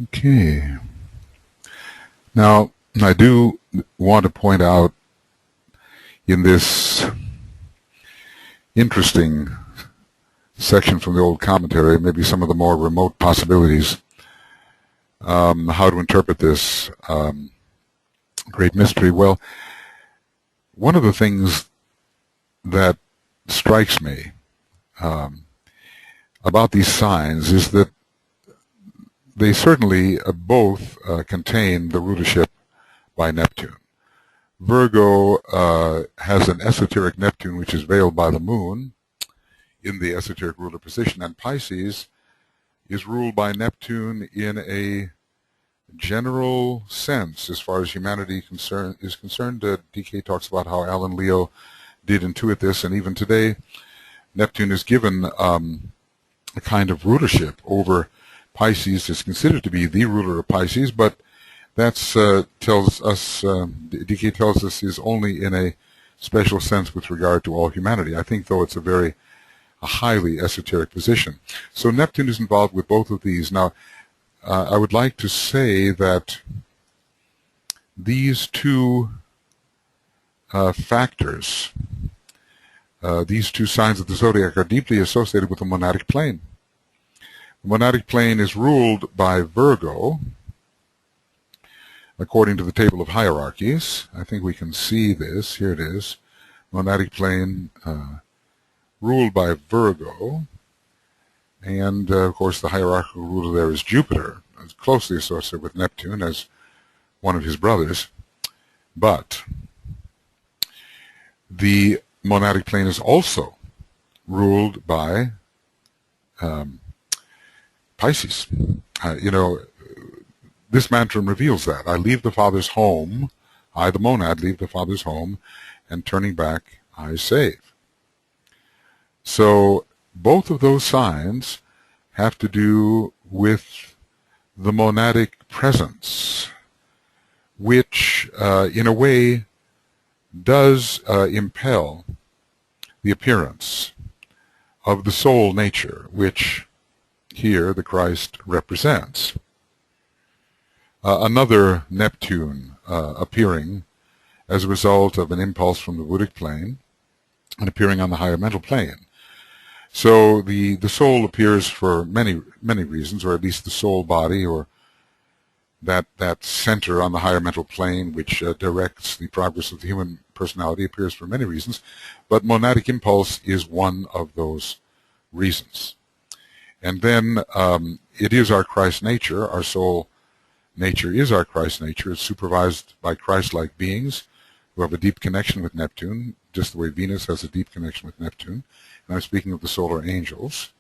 Okay. Now, I do want to point out in this interesting section from the old commentary, maybe some of the more remote possibilities, how to interpret this great mystery. Well, one of the things that strikes me about these signs is that they certainly both contain the rulership by Neptune. Virgo has an esoteric Neptune which is veiled by the moon in the esoteric ruler position, and Pisces is ruled by Neptune in a general sense as far as humanity is concerned. DK talks about how Alan Leo did intuit this, and even today Neptune is given a kind of rulership over Pisces. Is considered to be the ruler of Pisces, but that's tells us, DK tells us, is only in a special sense with regard to all humanity. I think, though, it's a highly esoteric position. So Neptune is involved with both of these. Now, I would like to say that these two factors, these two signs of the zodiac, are deeply associated with the monadic plane. The monadic plane is ruled by Virgo, according to the table of hierarchies. I think we can see this. Here it is. Monadic plane ruled by Virgo. And, of course, the hierarchical ruler there is Jupiter. It's closely associated with Neptune as one of his brothers. But the monadic plane is also ruled by Pisces. This mantra reveals that. I leave the Father's home, I, the monad, leave the Father's home, and turning back, I save. So both of those signs have to do with the monadic presence, which in a way does impel the appearance of the soul nature, which here the Christ represents. Another Neptune appearing as a result of an impulse from the Buddhic plane and appearing on the higher mental plane. So the soul appears for many reasons, or at least the soul body, or that center on the higher mental plane which directs the progress of the human personality, appears for many reasons, but monadic impulse is one of those reasons. And then it is our Christ nature, our soul nature is our Christ nature. It's supervised by Christ-like beings who have a deep connection with Neptune, just the way Venus has a deep connection with Neptune. And I'm speaking of the solar angels.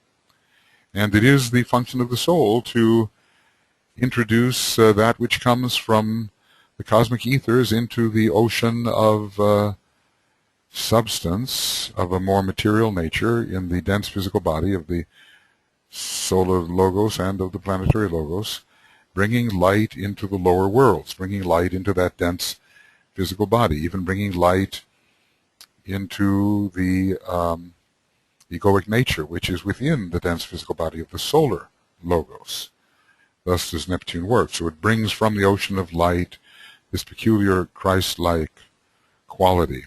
And it is the function of the soul to introduce that which comes from the cosmic ethers into the ocean of substance of a more material nature in the dense physical body of the solar logos and of the planetary logos, bringing light into the lower worlds, bringing light into that dense physical body, even bringing light into the egoic nature, which is within the dense physical body of the solar logos. Thus does Neptune work. So it brings from the ocean of light this peculiar Christ-like quality.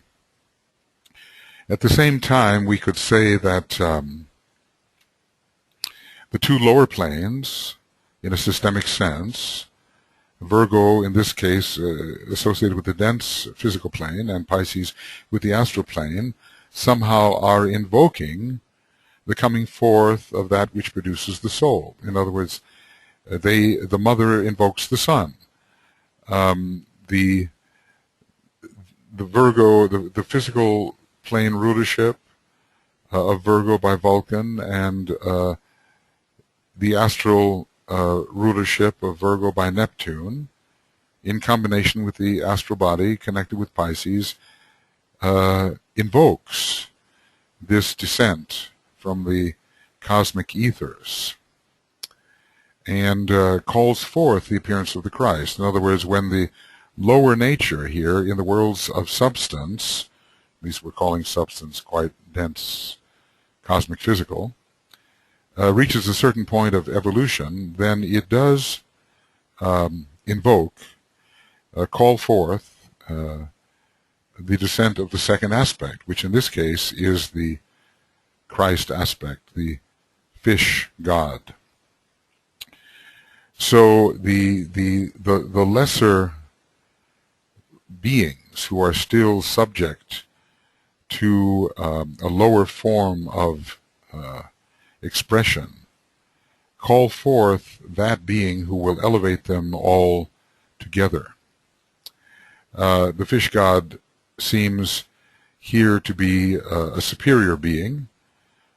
At the same time, we could say that the two lower planes, in a systemic sense, Virgo in this case associated with the dense physical plane and Pisces with the astral plane, somehow are invoking the coming forth of that which produces the soul. In other words, the mother invokes the son. The Virgo, the physical plane rulership of Virgo by Vulcan, and the astral rulership of Virgo by Neptune, in combination with the astral body connected with Pisces, invokes this descent from the cosmic ethers and calls forth the appearance of the Christ. In other words, when the lower nature here in the worlds of substance, at least we're calling substance quite dense, cosmic physical, reaches a certain point of evolution, then it does invoke, call forth the descent of the second aspect, which in this case is the Christ aspect, the fish god. So the lesser beings who are still subject to a lower form of expression call forth that being who will elevate them all together. The fish god seems here to be a superior being,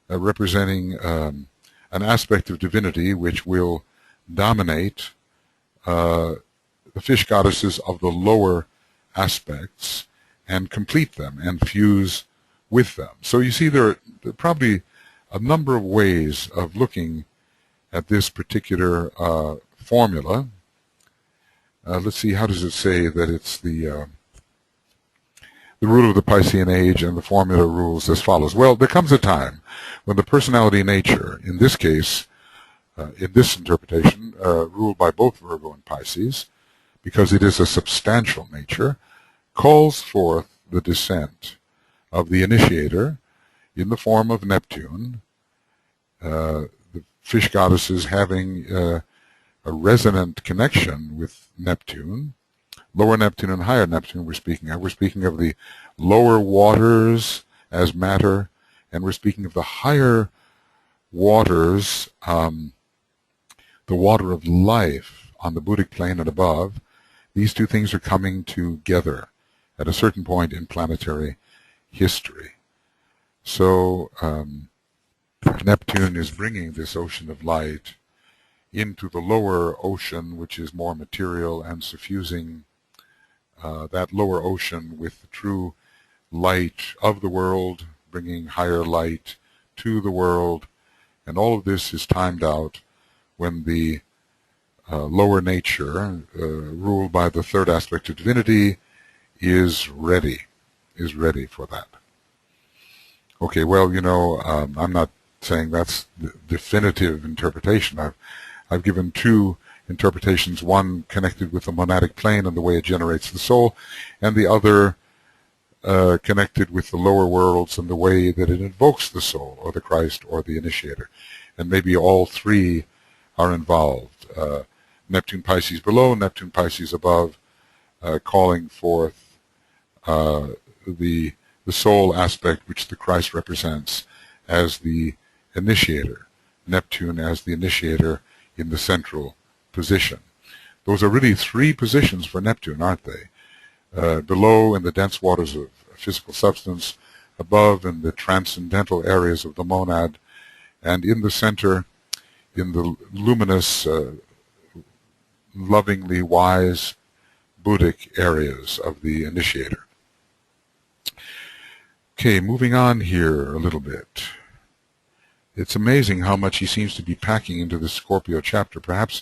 representing an aspect of divinity which will dominate the fish goddesses of the lower aspects and complete them and fuse with them. So you see there are probably a number of ways of looking at this particular formula. Let's see, how does it say that it's the rule of the Piscean age, and the formula rules as follows. Well, there comes a time when the personality nature, in this case, in this interpretation, ruled by both Virgo and Pisces, because it is a substantial nature, calls forth the descent of the initiator in the form of Neptune, the fish goddesses having a resonant connection with Neptune, lower Neptune and higher Neptune we're speaking of. We're speaking of the lower waters as matter, and we're speaking of the higher waters, the water of life on the Buddhic plane and above. These two things are coming together at a certain point in planetary history. So Neptune is bringing this ocean of light into the lower ocean, which is more material, and suffusing that lower ocean with the true light of the world, bringing higher light to the world. And all of this is timed out when the lower nature, ruled by the third aspect of divinity, is ready for that. Okay, well, you know, I'm not saying that's the definitive interpretation. I've given two interpretations, one connected with the monadic plane and the way it generates the soul, and the other connected with the lower worlds and the way that it invokes the soul, or the Christ, or the initiator. And maybe all three are involved. Neptune Pisces below, Neptune Pisces above, calling forth the soul aspect which the Christ represents as the initiator, Neptune as the initiator in the central position. Those are really three positions for Neptune, aren't they? Below in the dense waters of physical substance, above in the transcendental areas of the monad, and in the center in the luminous, lovingly wise Buddhic areas of the initiator. Okay, moving on here a little bit. It's amazing how much he seems to be packing into the Scorpio chapter. Perhaps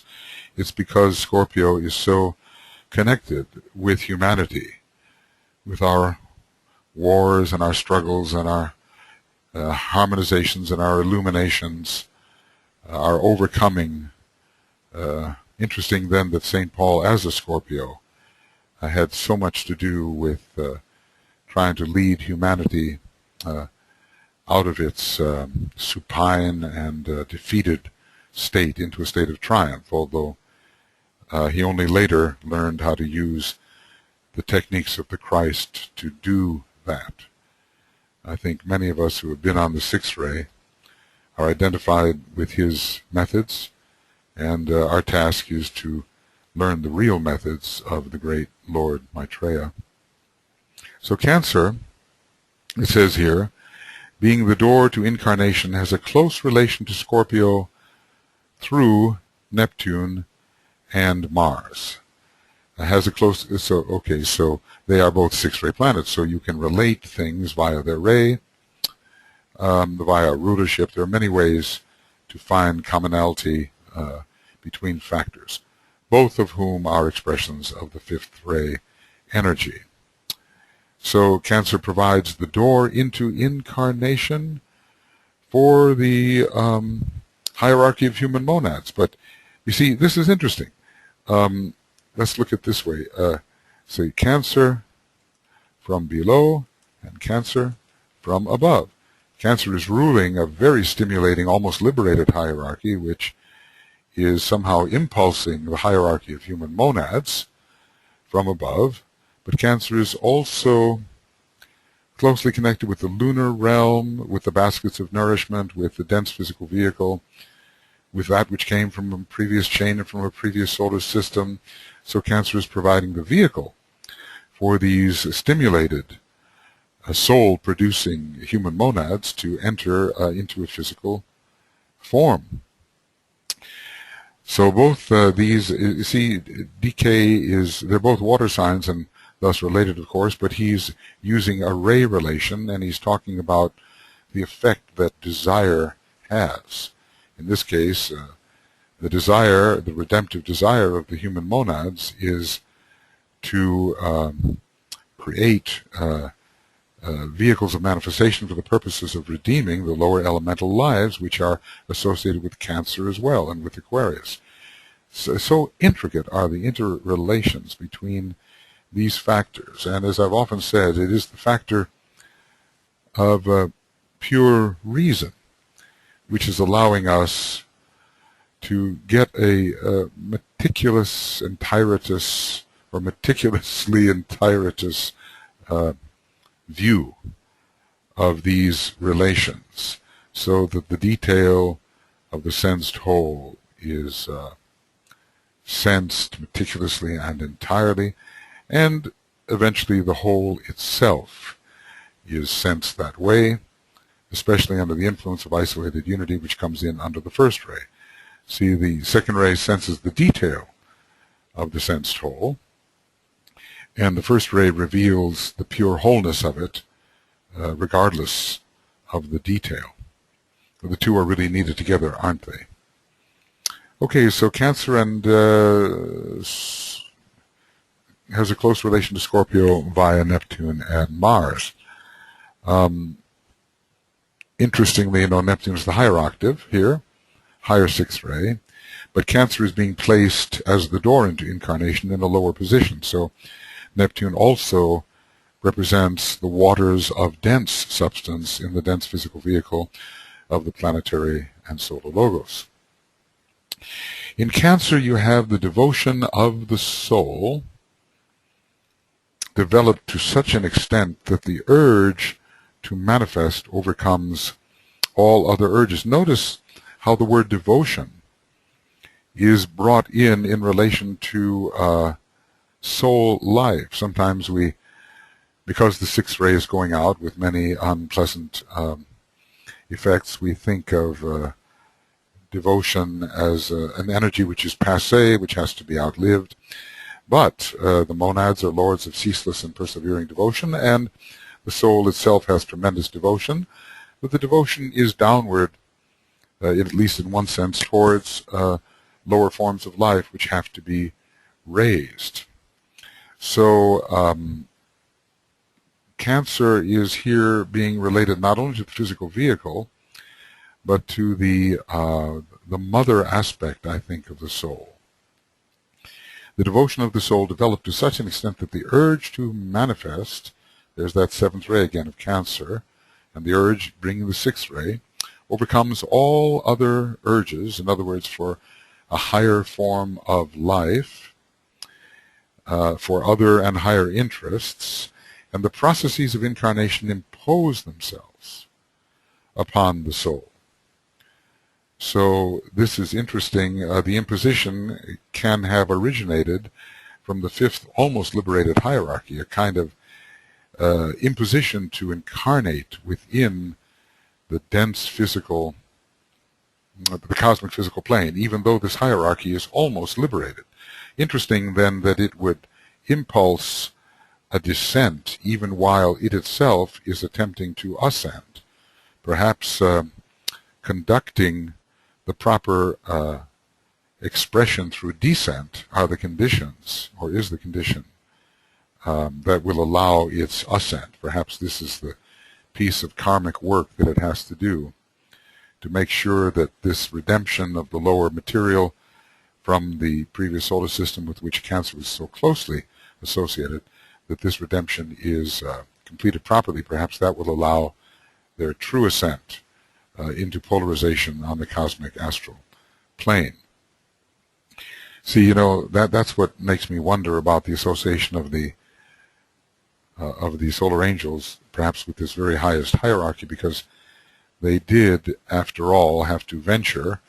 it's because Scorpio is so connected with humanity, with our wars and our struggles and our harmonizations and our illuminations, our overcoming. Interesting then that St. Paul, as a Scorpio, had so much to do with trying to lead humanity out of its supine and defeated state into a state of triumph, although he only later learned how to use the techniques of the Christ to do that. I think many of us who have been on the sixth ray are identified with his methods, and our task is to learn the real methods of the great Lord Maitreya. So Cancer, it says here, being the door to incarnation, has a close relation to Scorpio through Neptune and Mars. Has a close, so they are both six-ray planets, so you can relate things via their ray, via rulership. There are many ways to find commonality between factors, both of whom are expressions of the fifth ray energy. So Cancer provides the door into incarnation for the hierarchy of human monads. But you see, this is interesting. Let's look at it this way. Say Cancer from below and Cancer from above. Cancer is ruling a very stimulating, almost liberated hierarchy, which is somehow impulsing the hierarchy of human monads from above. But Cancer is also closely connected with the lunar realm, with the baskets of nourishment, with the dense physical vehicle, with that which came from a previous chain and from a previous solar system. So Cancer is providing the vehicle for these stimulated soul-producing human monads to enter into a physical form. So both these, you see, DK they're both water signs and thus related, of course, but he's using a ray relation, and he's talking about the effect that desire has. In this case, the desire, the redemptive desire of the human monads is to create vehicles of manifestation for the purposes of redeeming the lower elemental lives, which are associated with Cancer as well and with Aquarius. So intricate are the interrelations between these factors, and as I've often said, it is the factor of pure reason which is allowing us to get a meticulous entiratus or meticulously entiratus view of these relations, so that the detail of the sensed whole is sensed meticulously and entirely, and eventually the whole itself is sensed that way, especially under the influence of isolated unity, which comes in under the first ray. See, the second ray senses the detail of the sensed whole, and the first ray reveals the pure wholeness of it, regardless of the detail. The two are really needed together, aren't they? Okay, so Cancer and has a close relation to Scorpio via Neptune and Mars. Interestingly, Neptune is the higher octave here, higher sixth ray, but Cancer is being placed as the door into incarnation in a lower position. So Neptune also represents the waters of dense substance in the dense physical vehicle of the planetary and solar logos. In Cancer, you have the devotion of the soul developed to such an extent that the urge to manifest overcomes all other urges. Notice how the word devotion is brought in relation to soul life. Sometimes because the sixth ray is going out with many unpleasant effects, we think of devotion as an energy which is passé, which has to be outlived. But the monads are lords of ceaseless and persevering devotion, and the soul itself has tremendous devotion, but the devotion is downward, at least in one sense, towards lower forms of life which have to be raised. So Cancer is here being related not only to the physical vehicle, but to the mother aspect, I think, of the soul. The devotion of the soul developed to such an extent that the urge to manifest, there's that seventh ray again of Cancer, and the urge bringing the sixth ray, overcomes all other urges, in other words, for a higher form of life, for other and higher interests, and the processes of incarnation impose themselves upon the soul. So this is interesting. The imposition can have originated from the fifth, almost liberated hierarchy, a kind of imposition to incarnate within the dense physical, the cosmic physical plane, even though this hierarchy is almost liberated. Interesting, then, that it would impulse a descent even while it itself is attempting to ascend, perhaps conducting the proper expression through descent are the conditions, or is the condition, that will allow its ascent. Perhaps this is the piece of karmic work that it has to do to make sure that this redemption of the lower material from the previous solar system with which Cancer was so closely associated, that this redemption is completed properly, perhaps that will allow their true ascent into polarization on the cosmic astral plane. See, you know, that's what makes me wonder about the association of the solar angels, perhaps with this very highest hierarchy, because they did, after all, have to venture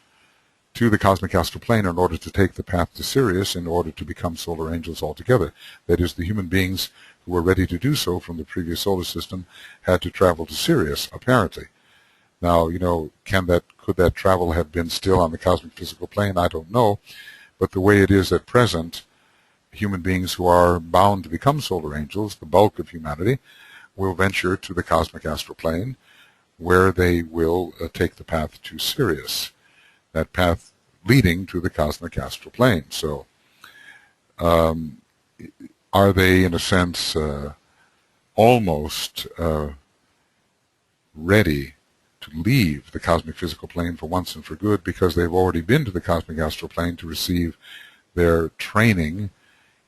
to the cosmic astral plane in order to take the path to Sirius in order to become solar angels altogether. That is, the human beings who were ready to do so from the previous solar system had to travel to Sirius, apparently. Now, you know, could that travel have been still on the cosmic physical plane? I don't know. But the way it is at present, human beings who are bound to become solar angels, the bulk of humanity, will venture to the cosmic astral plane, where they will take the path to Sirius, that path leading to the cosmic astral plane. So, are they, in a sense, almost ready to leave the cosmic physical plane for once and for good, because they've already been to the cosmic astral plane to receive their training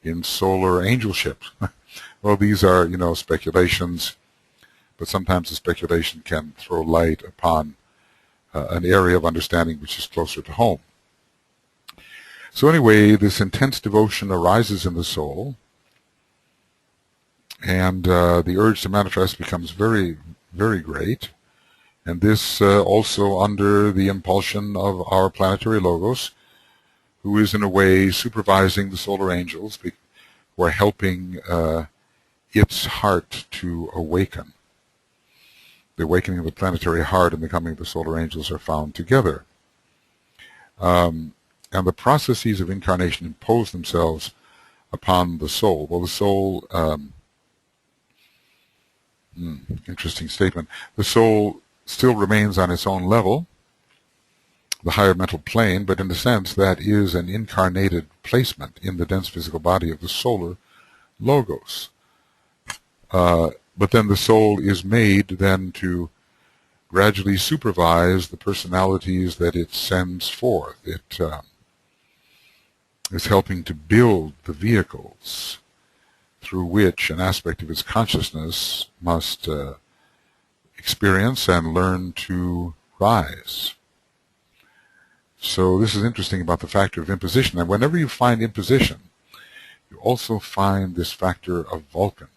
in solar angelship? Well, these are, you know, speculations, but sometimes the speculation can throw light upon an area of understanding which is closer to home. So anyway, this intense devotion arises in the soul, and the urge to manifest becomes very, very great. And this also under the impulsion of our planetary logos, who is in a way supervising the solar angels, who are helping its heart to awaken. The awakening of the planetary heart and the coming of the solar angels are found together. And the processes of incarnation impose themselves upon the soul. Well, the soul, interesting statement, the soul still remains on its own level, the higher mental plane, but in a sense that is an incarnated placement in the dense physical body of the solar logos. But then the soul is made then to gradually supervise the personalities that it sends forth. It is helping to build the vehicles through which an aspect of its consciousness must experience and learn to rise. So this is interesting about the factor of imposition. And whenever you find imposition, you also find this factor of Vulcan,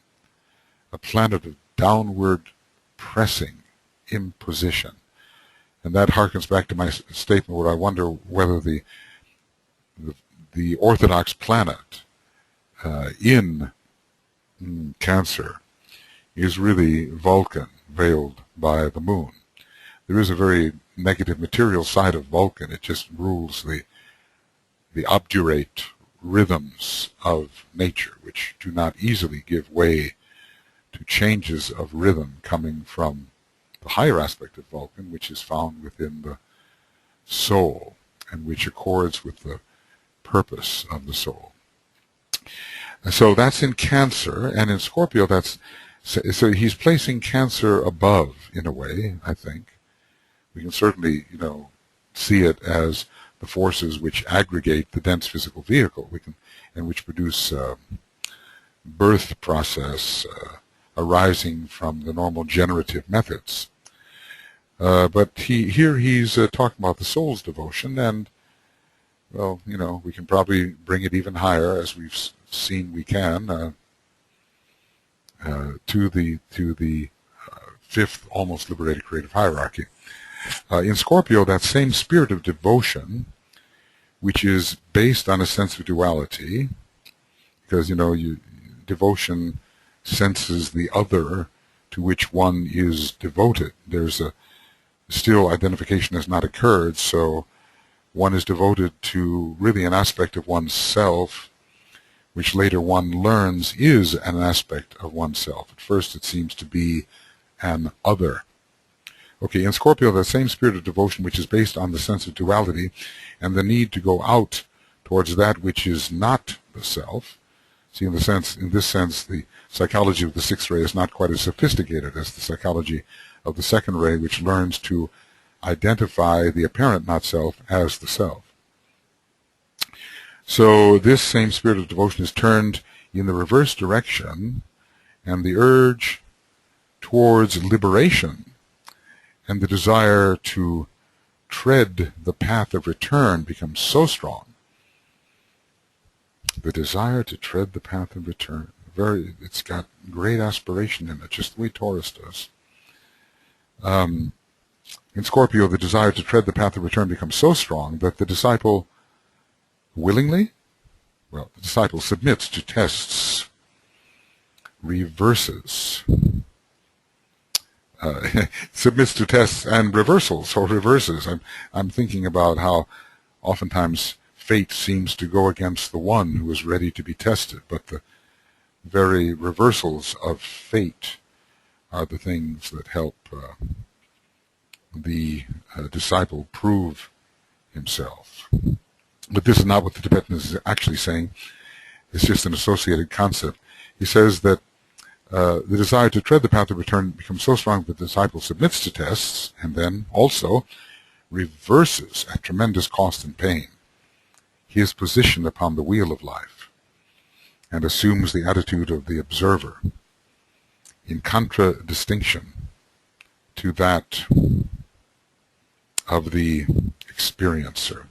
a planet of downward pressing imposition. And that harkens back to my statement where I wonder whether the orthodox planet in Cancer is really Vulcan veiled by the moon. There is a very negative material side of Vulcan. It just rules the obdurate rhythms of nature, which do not easily give way to changes of rhythm coming from the higher aspect of Vulcan, which is found within the soul and which accords with the purpose of the soul. And so that's in Cancer, and in Scorpio so he's placing Cancer above, in a way, I think. We can certainly, you know, see it as the forces which aggregate the dense physical vehicle, and which produce birth process arising from the normal generative methods. But here he's talking about the soul's devotion, and, well, you know, we can probably bring it even higher, as we've seen we can, to the fifth almost liberated creative hierarchy. In Scorpio, that same spirit of devotion, which is based on a sense of duality, because, you know, devotion senses the other to which one is devoted. There's still identification has not occurred, so one is devoted to really an aspect of oneself, which later one learns is an aspect of oneself. At first it seems to be an other. Okay, in Scorpio, that same spirit of devotion, which is based on the sense of duality and the need to go out towards that which is not the self. See, in this sense, the psychology of the sixth ray is not quite as sophisticated as the psychology of the second ray, which learns to identify the apparent not self as the self. So this same spirit of devotion is turned in the reverse direction, and the urge towards liberation and the desire to tread the path of return becomes so strong. The desire to tread the path of return, it's got great aspiration in it, just the way Taurus does. In Scorpio, the desire to tread the path of return becomes so strong that the disciple willingly, the disciple submits to tests, submits to tests and reversals or reverses. I'm thinking about how oftentimes fate seems to go against the one who is ready to be tested, but the very reversals of fate are the things that help the disciple prove himself. But this is not what the Tibetan is actually saying. It's just an associated concept. He says that the desire to tread the path of return becomes so strong that the disciple submits to tests and then also reverses at tremendous cost and pain his position upon the wheel of life and assumes the attitude of the observer in contradistinction to that of the experiencer.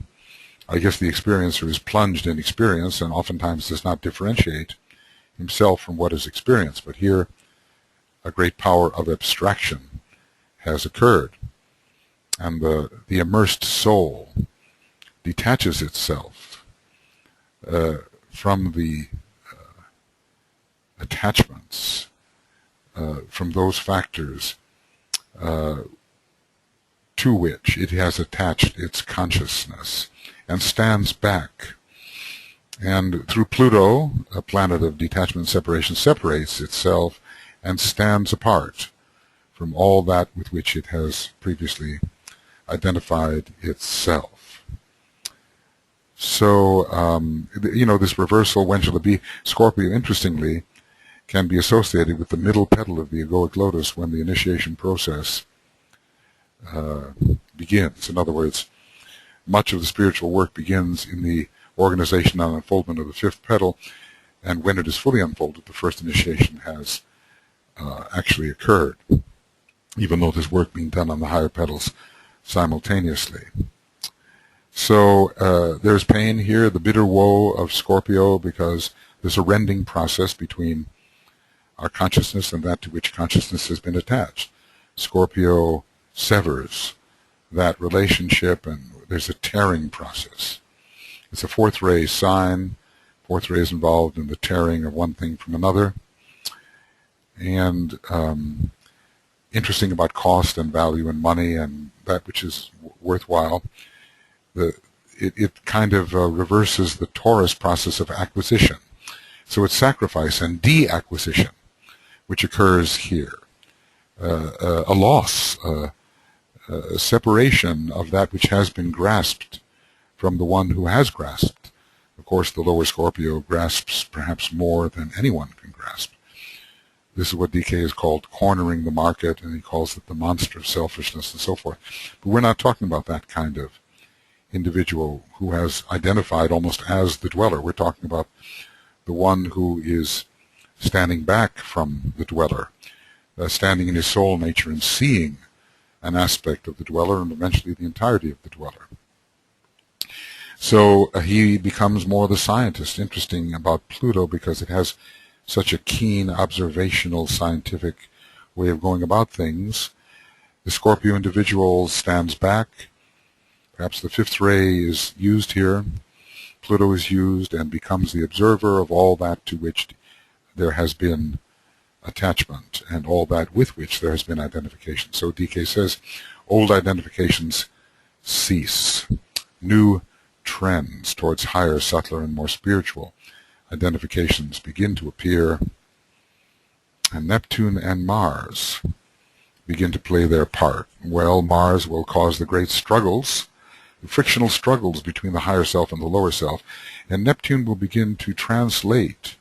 I guess the experiencer is plunged in experience and oftentimes does not differentiate himself from what is experienced. But here, a great power of abstraction has occurred, and the immersed soul detaches itself from the attachments, from those factors to which it has attached its consciousness, and stands back. And through Pluto, a planet of detachment and separation, separates itself and stands apart from all that with which it has previously identified itself. So, this reversal, when shall it be? Scorpio, interestingly, can be associated with the middle petal of the egoic lotus when the initiation process begins. In other words, much of the spiritual work begins in the organization and unfoldment of the fifth petal, and when it is fully unfolded, the first initiation has actually occurred, even though there's work being done on the higher petals simultaneously. So there's pain here, the bitter woe of Scorpio, because there's a rending process between our consciousness and that to which consciousness has been attached. Scorpio severs that relationship, and there's a tearing process. It's a fourth ray sign. Fourth ray is involved in the tearing of one thing from another. And interesting about cost and value and money and that which is worthwhile, it kind of reverses the Taurus process of acquisition. So it's sacrifice and de-acquisition, which occurs here. A loss, a separation of that which has been grasped from the one who has grasped. Of course, the lower Scorpio grasps perhaps more than anyone can grasp. This is what DK has called cornering the market, and he calls it the monster of selfishness and so forth. But we're not talking about that kind of individual who has identified almost as the dweller. We're talking about the one who is standing back from the dweller, standing in his soul nature and seeing an aspect of the dweller and eventually the entirety of the dweller. So he becomes more the scientist. Interesting about Pluto because it has such a keen observational scientific way of going about things. The Scorpio individual stands back. Perhaps the fifth ray is used here. Pluto is used and becomes the observer of all that to which there has been attachment and all that with which there has been identification. So DK says, old identifications cease. New trends towards higher, subtler, and more spiritual identifications begin to appear, and Neptune and Mars begin to play their part. Well, Mars will cause the great struggles, the frictional struggles between the higher self and the lower self, and Neptune will begin to translate,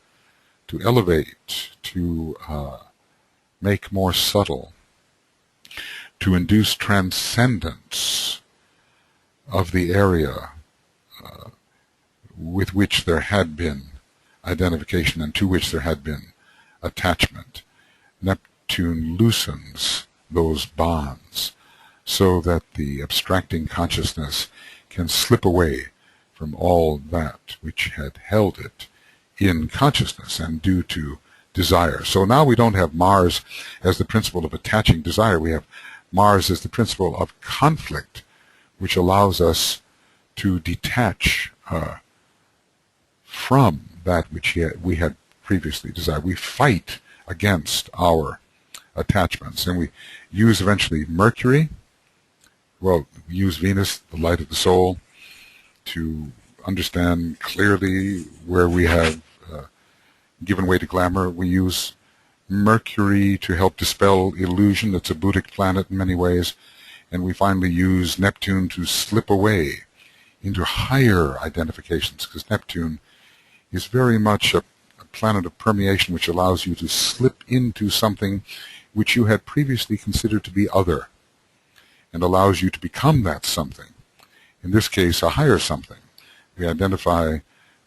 to elevate, to make more subtle, to induce transcendence of the area with which there had been identification and to which there had been attachment. Neptune loosens those bonds so that the abstracting consciousness can slip away from all that which had held it in consciousness and due to desire. So now we don't have Mars as the principle of attaching desire. We have Mars as the principle of conflict, which allows us to detach from that which we had previously desired. We fight against our attachments, and we use eventually Mercury. Well, we use Venus, the light of the soul, to understand clearly where we have given way to glamour. We use Mercury to help dispel illusion. It's a Buddhic planet in many ways. And we finally use Neptune to slip away into higher identifications, because Neptune is very much a planet of permeation, which allows you to slip into something which you had previously considered to be other, and allows you to become that something. In this case, a higher something. We identify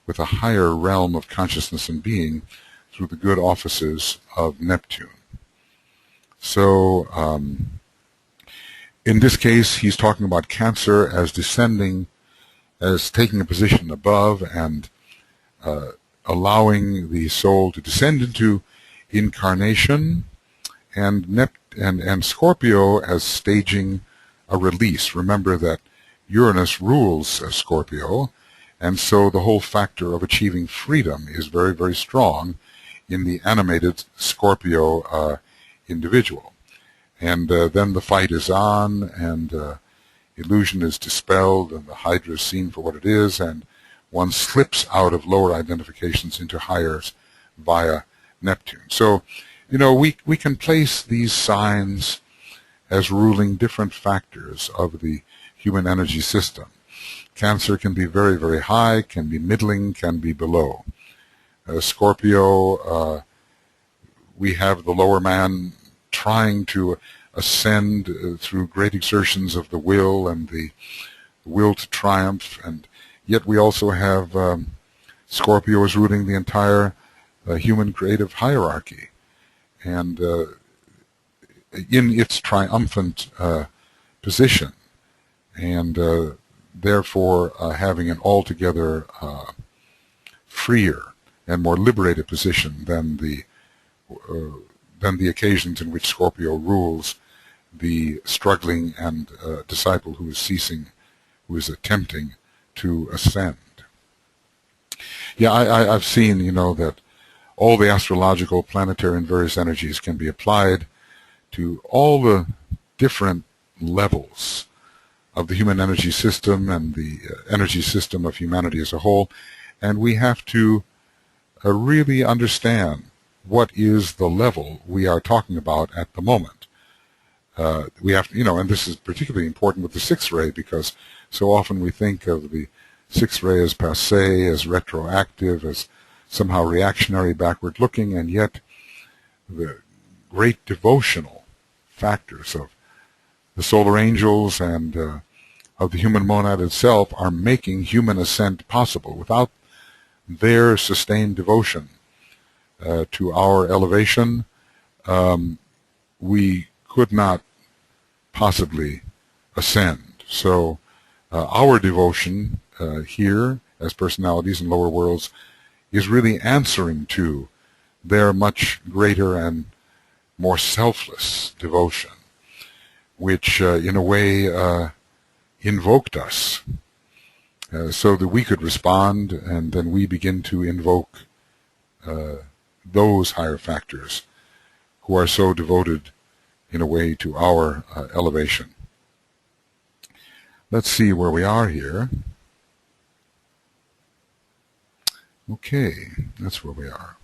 with a higher realm of consciousness and being through the good offices of Neptune. So, in this case, he's talking about Cancer as descending, as taking a position above and allowing the soul to descend into incarnation, and Scorpio as staging a release. Remember that Uranus rules Scorpio, and so the whole factor of achieving freedom is very, very strong in the animated Scorpio individual. And then the fight is on, and illusion is dispelled, and the Hydra is seen for what it is, and one slips out of lower identifications into highers via Neptune. So, you know, we can place these signs as ruling different factors of the human energy system. Cancer can be very, very high, can be middling, can be below. Scorpio, we have the lower man trying to ascend through great exertions of the will and the will to triumph, and yet we also have Scorpio is ruling the entire human creative hierarchy, and in its triumphant position, and therefore having an altogether freer and more liberated position than the occasions in which Scorpio rules the struggling and disciple who is ceasing, who is attempting to ascend. Yeah, I've seen, you know, that all the astrological, planetary, and various energies can be applied to all the different levels of the human energy system and the energy system of humanity as a whole, and we have to really understand what is the level we are talking about at the moment. We have to, you know, and this is particularly important with the sixth ray, because so often we think of the sixth ray as passé, as retroactive, as somehow reactionary, backward-looking, and yet the great devotional factors of the solar angels and of the human monad itself are making human ascent possible. Without their sustained devotion to our elevation, we could not possibly ascend. So our devotion here as personalities in lower worlds is really answering to their much greater and more selfless devotion, which in a way invoked us so that we could respond, and then we begin to invoke those higher factors who are so devoted in a way to our elevation. Let's see where we are here. Okay, that's where we are.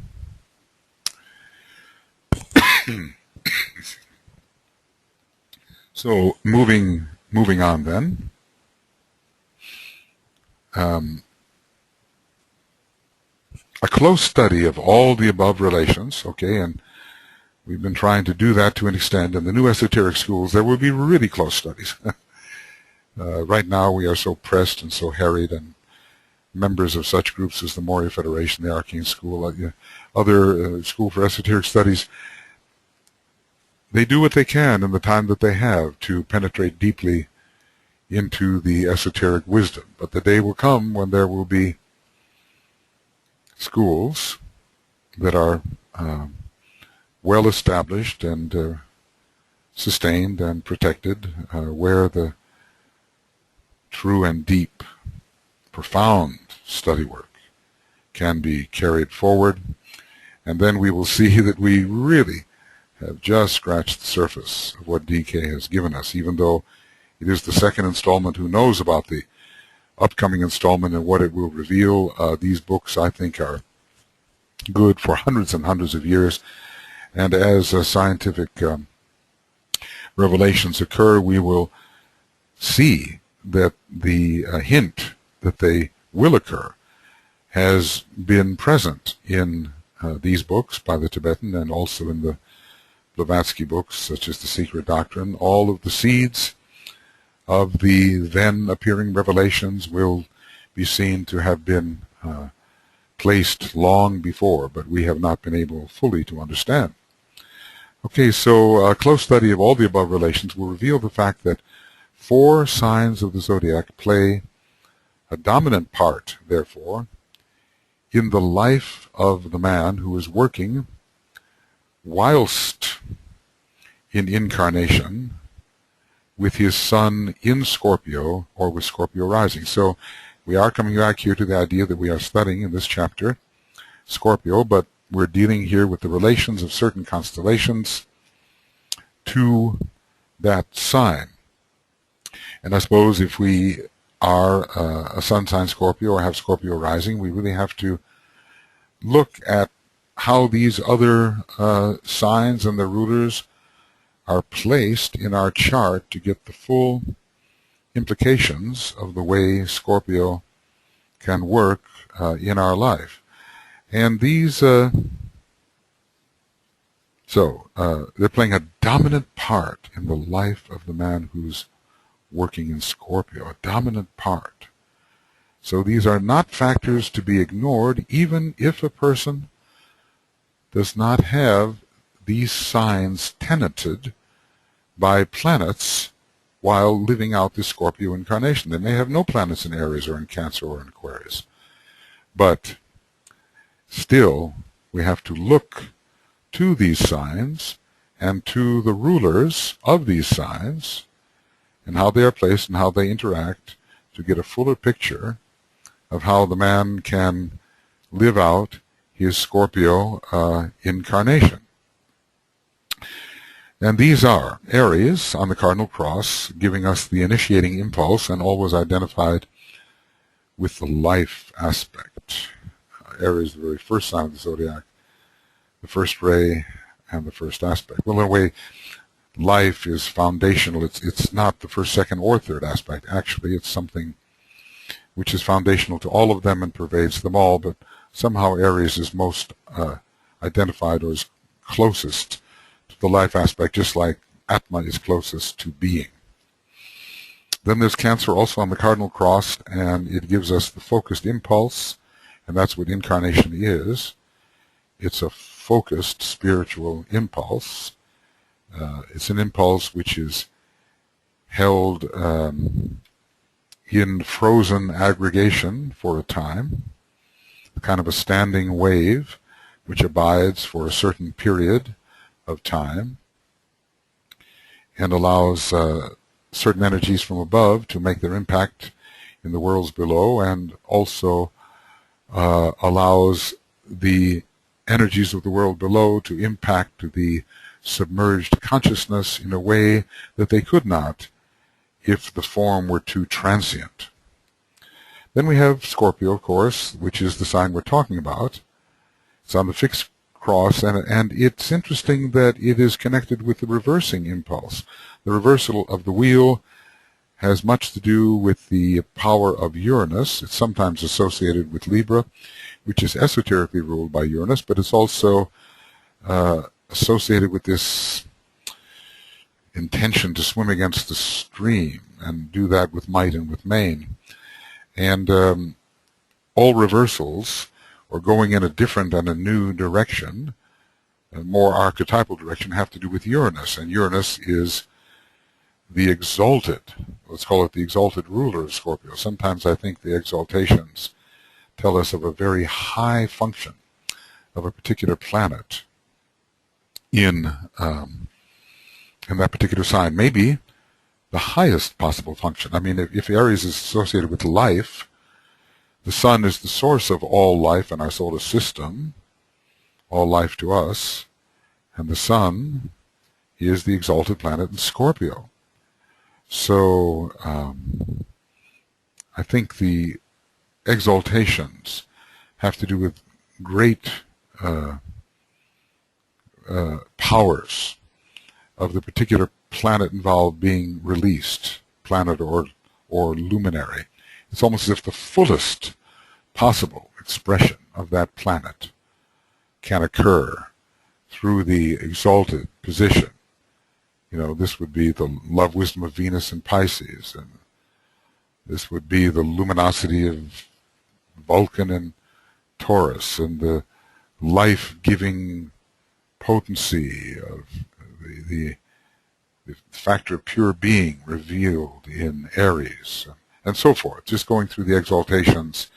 So moving on then. A close study of all the above relations, okay, and we've been trying to do that to an extent. In the new esoteric schools, there will be really close studies. Right now we are so pressed and so harried, and members of such groups as the Morya Federation, the Arcane School, other School for Esoteric Studies, they do what they can in the time that they have to penetrate deeply into the esoteric wisdom. But the day will come when there will be schools that are well established and sustained and protected, where the true and deep, profound study work can be carried forward, and then we will see that we really have just scratched the surface of what DK has given us, even though it is the second installment. Who knows about the upcoming installment and what it will reveal? These books, I think, are good for hundreds and hundreds of years, and as scientific revelations occur, we will see that the hint that they will occur has been present in these books by the Tibetan and also in the Blavatsky books, such as The Secret Doctrine. All of the seeds of the then appearing revelations will be seen to have been placed long before, but we have not been able fully to understand. Okay, so a close study of all the above relations will reveal the fact that 4 signs of the zodiac play a dominant part, therefore, in the life of the man who is working whilst in incarnation with his sun in Scorpio or with Scorpio rising. So we are coming back here to the idea that we are studying in this chapter Scorpio, but we're dealing here with the relations of certain constellations to that sign. And I suppose if we are a sun sign Scorpio or have Scorpio rising, we really have to look at how these other signs and their rulers are placed in our chart to get the full implications of the way Scorpio can work in our life. And these, they're playing a dominant part in the life of the man who's working in Scorpio, a dominant part. So these are not factors to be ignored, even if a person does not have these signs tenanted by planets while living out the Scorpio incarnation. They may have no planets in Aries or in Cancer or in Aquarius. But still, we have to look to these signs and to the rulers of these signs and how they are placed and how they interact to get a fuller picture of how the man can live out his Scorpio incarnation. And these are Aries on the cardinal cross, giving us the initiating impulse and always identified with the life aspect. Aries, the very first sign of the zodiac, the first ray and the first aspect. Well, in a way, life is foundational. It's not the first, second, or third aspect. Actually, it's something which is foundational to all of them and pervades them all, but somehow Aries is most identified or is closest to the life aspect, just like Atma is closest to being. Then there's Cancer also on the cardinal cross, and it gives us the focused impulse, and that's what incarnation is. It's a focused spiritual impulse. It's an impulse which is held in frozen aggregation for a time, kind of a standing wave which abides for a certain period of time and allows certain energies from above to make their impact in the worlds below, and also allows the energies of the world below to impact the submerged consciousness in a way that they could not if the form were too transient. Then we have Scorpio, of course, which is the sign we're talking about. It's on the fixed cross, and it's interesting that it is connected with the reversing impulse. The reversal of the wheel has much to do with the power of Uranus. It's sometimes associated with Libra, which is esoterically ruled by Uranus, but it's also associated with this intention to swim against the stream and do that with might and with main. And all reversals, or going in a different and a new direction, a more archetypal direction, have to do with Uranus. And Uranus is the exalted, let's call it the exalted ruler of Scorpio. Sometimes I think the exaltations tell us of a very high function of a particular planet in that particular sign. Maybe the highest possible function. I mean, if Aries is associated with life, the sun is the source of all life in our solar system, all life to us, and the sun is the exalted planet in Scorpio. So I think the exaltations have to do with great powers of the particular planet involved being released, planet or luminary. It's almost as if the fullest possible expression of that planet can occur through the exalted position. You know, this would be the love wisdom of Venus and Pisces, and this would be the luminosity of Vulcan and Taurus, and the life-giving potency of the factor of pure being revealed in Aries, and so forth. Just going through the exaltations,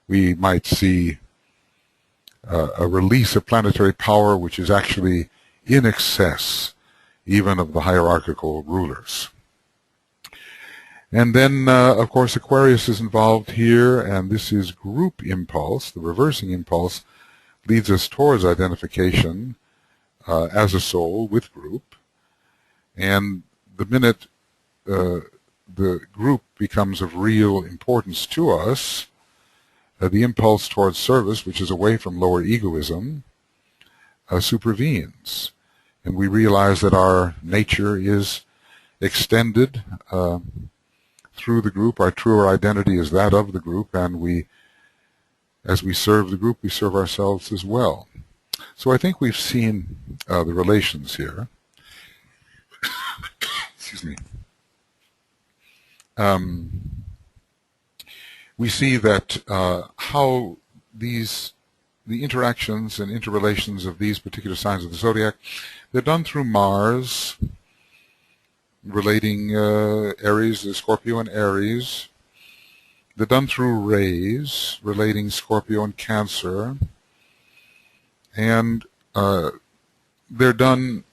we might see a release of planetary power which is actually in excess even of the hierarchical rulers. And then, of course, Aquarius is involved here, and this is group impulse. The reversing impulse leads us towards identification as a soul with group. And the minute the group becomes of real importance to us, the impulse towards service, which is away from lower egoism, supervenes. And we realize that our nature is extended through the group. Our truer identity is that of the group, and as we serve the group, we serve ourselves as well. So I think we've seen the relations here. Excuse me. We see that how the interactions and interrelations of these particular signs of the zodiac, they're done through Mars, relating Aries, Scorpio and Aries. They're done through rays, relating Scorpio and Cancer. And they're done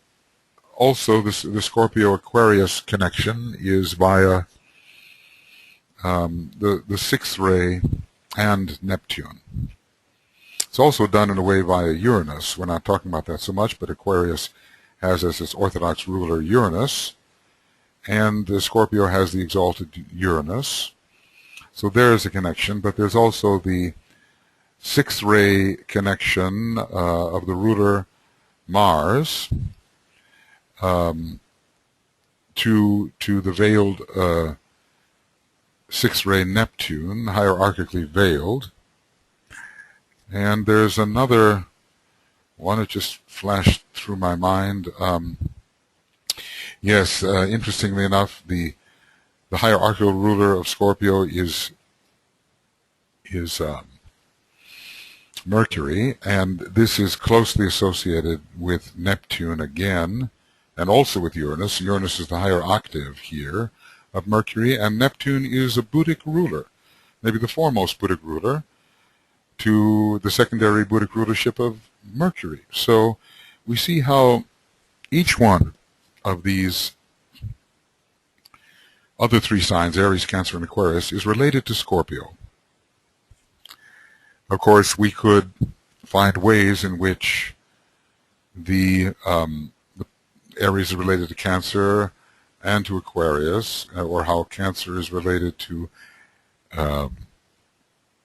also, the Scorpio-Aquarius connection is via the sixth ray and Neptune. It's also done in a way via Uranus. We're not talking about that so much, but Aquarius has as its orthodox ruler Uranus, and the Scorpio has the exalted Uranus. So there's a connection, but there's also the sixth ray connection of the ruler Mars to the veiled sixth ray Neptune, hierarchically veiled. And there's another one that just flashed through my mind. Yes, interestingly enough, the hierarchical ruler of Scorpio is Mercury, and this is closely associated with Neptune again, and also with Uranus. Uranus is the higher octave here of Mercury, and Neptune is a Buddhic ruler, maybe the foremost Buddhic ruler, to the secondary Buddhic rulership of Mercury. So we see how each one of these other three signs, Aries, Cancer, and Aquarius, is related to Scorpio. Of course, we could find ways in which the Aries is related to Cancer and to Aquarius, or how Cancer is related to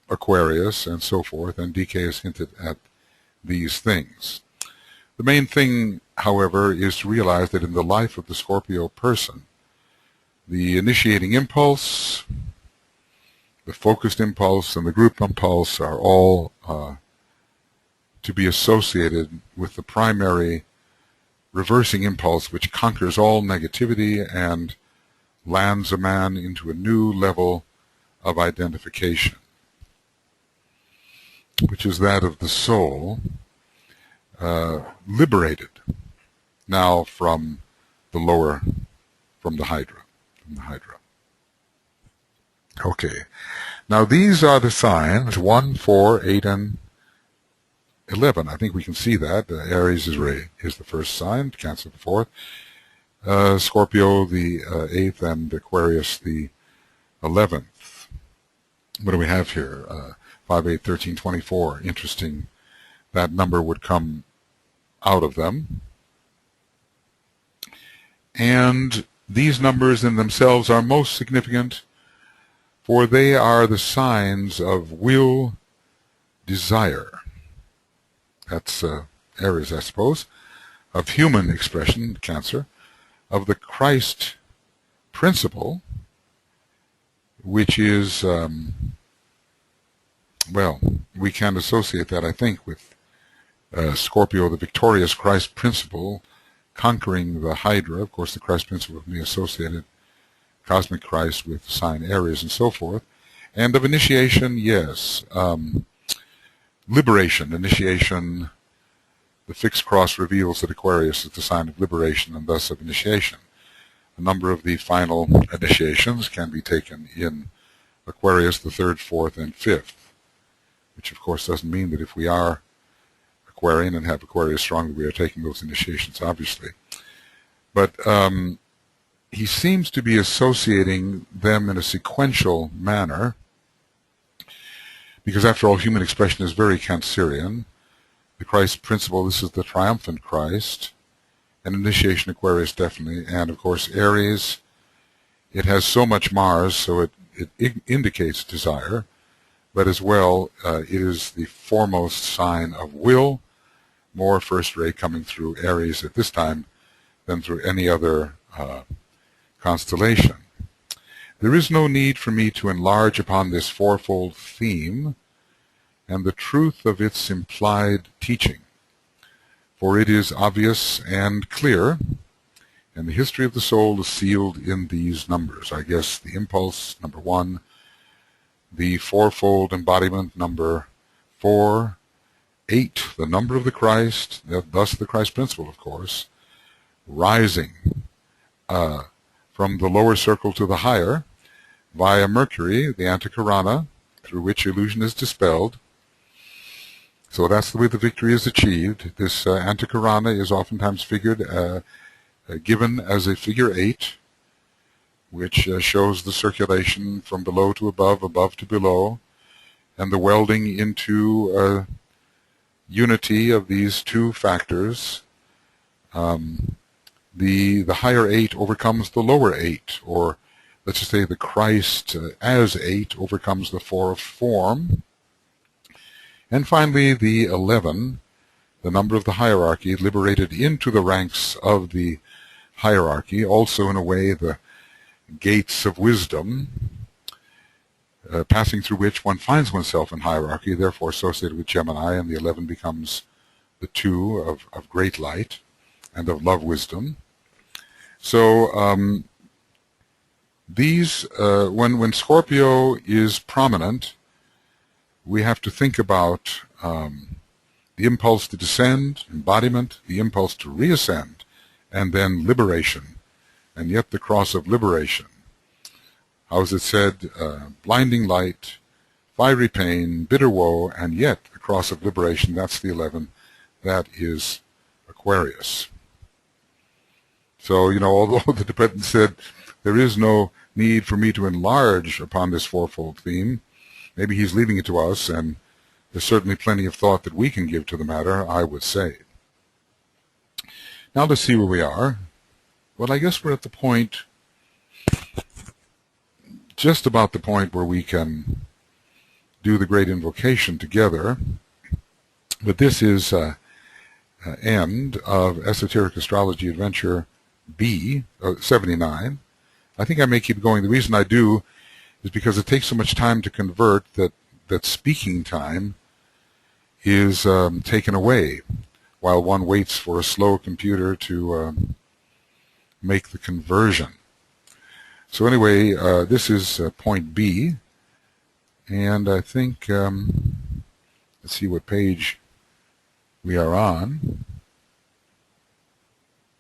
Aquarius, and so forth, and DK has hinted at these things. The main thing, however, is to realize that in the life of the Scorpio person, the initiating impulse, the focused impulse, and the group impulse are all to be associated with the primary reversing impulse, which conquers all negativity and lands a man into a new level of identification. which is that of the soul, liberated now from the lower, from the Hydra. Okay. Now these are the signs, 1, 4, 8, and 11. I think we can see that. Aries is the first sign, Cancer the fourth, Scorpio the 8th, and Aquarius the 11th. What do we have here? 5, 8, 13, 24. Interesting. That number would come out of them. And these numbers in themselves are most significant, for they are the signs of will, desire. That's Aries, I suppose. Of human expression, Cancer. Of the Christ principle, which is, well, we can associate that, I think, with Scorpio, the victorious Christ principle, conquering the Hydra. Of course, the Christ principle can be associated, cosmic Christ, with the sign Aries and so forth. And of initiation, yes. Liberation, initiation. The fixed cross reveals that Aquarius is the sign of liberation and thus of initiation. A number of the final initiations can be taken in Aquarius, the 3rd, 4th, and 5th, which of course doesn't mean that if we are Aquarian and have Aquarius strong that we are taking those initiations, obviously. But he seems to be associating them in a sequential manner, because after all, human expression is very Cancerian. The Christ principle, this is the triumphant Christ, and initiation Aquarius definitely, and of course Aries, it has so much Mars, so it indicates desire, but as well it is the foremost sign of will, more first ray coming through Aries at this time than through any other constellation. There is no need for me to enlarge upon this fourfold theme and the truth of its implied teaching, for it is obvious and clear, and the history of the soul is sealed in these numbers. I guess the impulse, number 1, the fourfold embodiment, number 4, 8, the number of the Christ, thus the Christ principle, of course, rising from the lower circle to the higher via Mercury, the Antikarana, through which illusion is dispelled. So that's the way the victory is achieved. This Antikarana is oftentimes given as a figure 8, which shows the circulation from below to above, above to below, and the welding into unity of these two factors. The higher 8 overcomes the lower 8, or let's just say the Christ as 8 overcomes the 4 of form. And finally, the 11, the number of the hierarchy, liberated into the ranks of the hierarchy, also in a way the gates of wisdom, passing through which one finds oneself in hierarchy, therefore associated with Gemini, and the 11 becomes the 2 of great light and of love wisdom. So these, when Scorpio is prominent, we have to think about the impulse to descend, embodiment, the impulse to reascend, and then liberation, and yet the cross of liberation. How is it said? Blinding light, fiery pain, bitter woe, and yet the cross of liberation, that's the 11, that is Aquarius. So, although the Tibetan said there is no need for me to enlarge upon this fourfold theme, maybe he's leaving it to us, and there's certainly plenty of thought that we can give to the matter, I would say. Now let's see where we are. Well, I guess we're at the point, just about the point where we can do the great invocation together. But this is end of Esoteric Astrology Adventure B, 79. I think I may keep going. The reason I do is because it takes so much time to convert that speaking time is taken away while one waits for a slow computer to make the conversion. So anyway, this is point B, and I think Let's see what page we are on.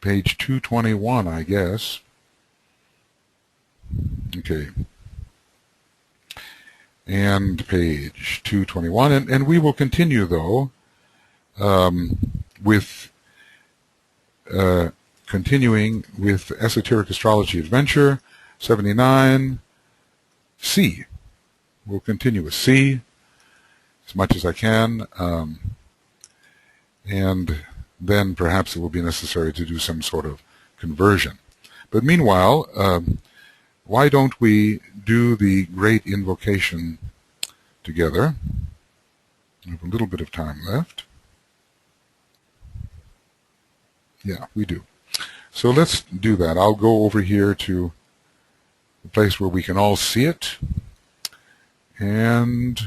Page 221, I guess. Okay. And page 221. And we will continue, though, with continuing with Esoteric Astrology Adventure 79, C. We'll continue with C as much as I can, and then perhaps it will be necessary to do some sort of conversion. But meanwhile, why don't we do the great invocation together? We have a little bit of time left. Yeah, we do. So let's do that. I'll go over here to the place where we can all see it. And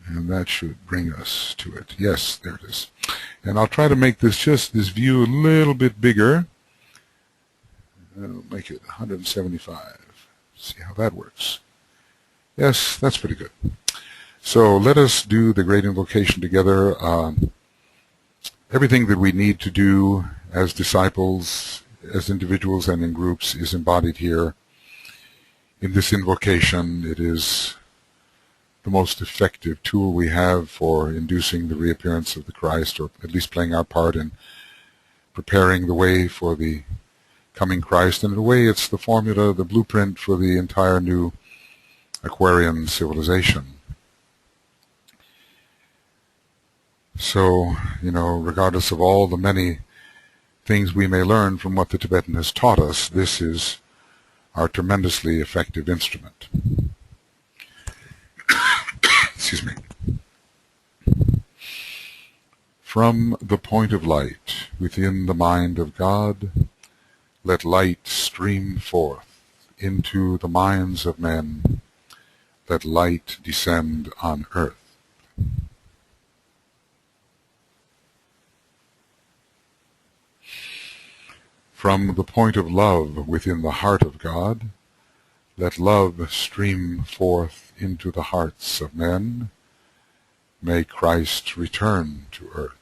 that should bring us to it. Yes, there it is. And I'll try to make this view a little bit bigger. I'll make it 175. See how that works. Yes, that's pretty good. So let us do the great invocation together. Everything that we need to do as disciples, as individuals and in groups, is embodied here in this invocation. It is the most effective tool we have for inducing the reappearance of the Christ, or at least playing our part in preparing the way for the coming Christ. And in a way, it's the formula, the blueprint for the entire new Aquarian civilization. So, regardless of all the many things we may learn from what the Tibetan has taught us, this is our tremendously effective instrument. Excuse me. From the point of light within the mind of God, let light stream forth into the minds of men. Let light descend on earth. From the point of love within the heart of God, let love stream forth into the hearts of men. May Christ return to earth.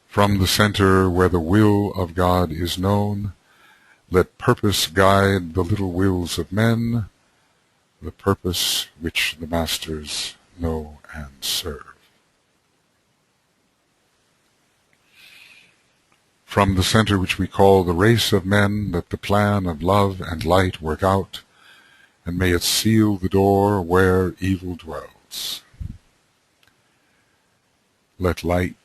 From the center where the will of God is known, let purpose guide the little wills of men, the purpose which the masters know and serve. From the center which we call the race of men, let the plan of love and light work out, and may it seal the door where evil dwells. Let light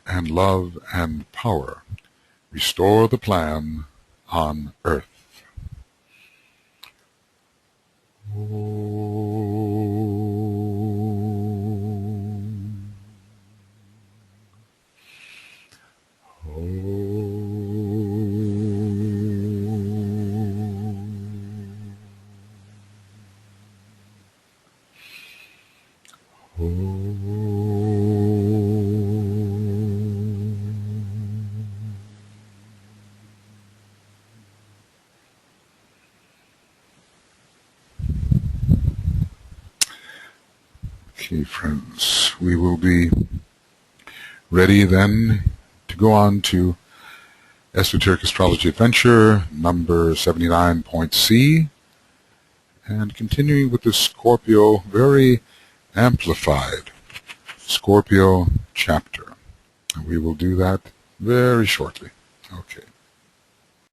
and love and power restore the plan on earth. Okay, friends, we will be ready then to go on to Esoteric Astrology Adventure number 79.C, and continuing with the Scorpio, very amplified Scorpio chapter. And we will do that very shortly. Okay.